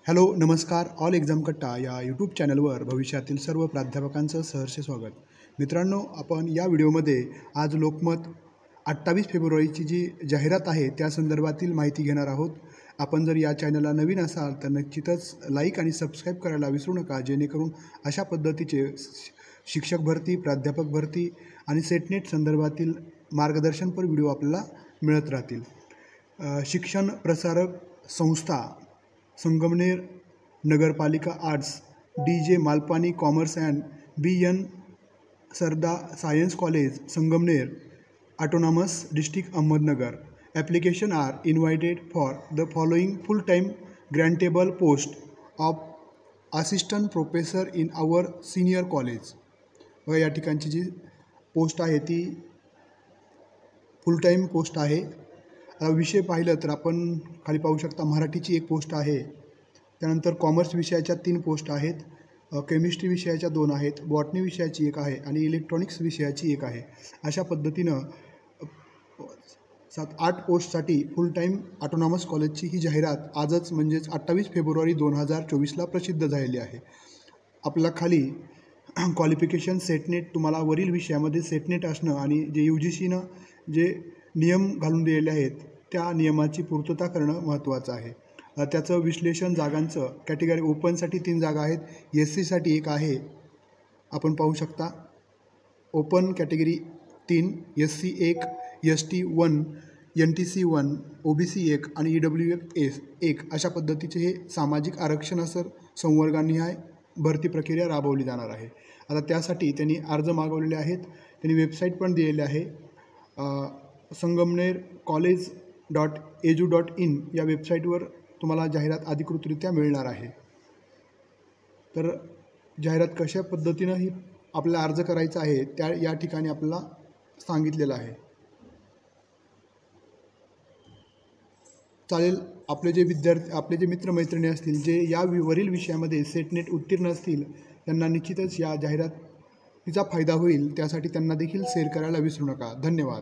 Hello नमस्कार all exam कट्टा या यूट्यूब चॅनलवर भविष्यातील सर्व प्राध्यापकांचं सहर्ष स्वागत। मित्रांनो, आपण या व्हिडिओमध्ये आज लोकमत 28 फेब्रुवारीची जी जाहिरात आहे त्या संदर्भातील माहिती घेणार आहोत। आपण जर या चॅनलला नवीन असाल तर निश्चितच लाईक आणि सबस्क्राईब करायला विसरू नका, जेणेकरून अशा पद्धतीचे शिक्षक भरती, प्राध्यापक भरती आणि सेटनेट संदर्भातील मार्गदर्शनपर व्हिडिओ आपल्याला मिळत राहतील। शिक्षण प्रसारक संस्था संगमनेर नगरपालिका arts, DJ Malpani commerce and BN Sarda science college Sangamner autonomous district Ahmednagar. Application are invited for the following full-time grantable post of assistant professor in our senior college। व या ठिकाणची जी पोस्ट आहे ती फुल टाईम पोस्ट आहे। विषय पाहिलं तर आपण खाली पाहू शकता, मराठीची एक पोस्ट आहे, त्यानंतर कॉमर्स विषयाच्या 3 पोस्ट आहेत, केमिस्ट्री विषयाच्या 2 आहेत, बॉटनी विषयाची 1 आहे आणि इलेक्ट्रॉनिक्स विषयाची 1 आहे। अशा पद्धतीनं 7-8 पोस्टसाठी फुल टाईम ऑटोनॉमस कॉलेजची ही जाहिरात आजच म्हणजेच 28 फेब्रुवारी 2024ला प्रसिद्ध झालेली आहे। आपला खाली क्वालिफिकेशन सेटनेट, तुम्हाला वरील विषयामध्ये सेटनेट असणं आणि जे UGCनं जे नियम घालून दिलेले आहेत त्या नियमाची पूर्तता करणं महत्त्वाचं आहे। त्याचं विश्लेषण जागांचं कॅटेगरी ओपनसाठी 3 जागा आहेत, SC साठी 1 आहे, आपण पाहू शकता open category 3, SC 1, ST 1, NTC 1, OBC 1 आणि EWS 1 अशा पद्धतीचे हे सामाजिक आरक्षण संवर्गानिहाय भरती प्रक्रिया राबवली जाणार आहे। आता त्यासाठी त्यांनी अर्ज मागवलेले आहेत, त्यांनी वेबसाईट पण दिलेली आहे, संगमनेर college.edu.in या वेबसाईटवर तुम्हाला जाहिरात अधिकृतरित्या मिळणार आहे। तर जाहिरात कशा पद्धतीनं ही आपल्याला अर्ज करायचा आहे त्या या ठिकाणी आपल्याला सांगितलेलं आहे। चालेल, आपले जे विद्यार्थी, आपले जे मित्रमैत्रिणी असतील जे या वरील विषयामध्ये सेटनेट उत्तीर्ण असतील त्यांना निश्चितच या जाहिरातीचा फायदा होईल, त्यासाठी त्यांना देखील शेअर करायला विसरू नका। धन्यवाद।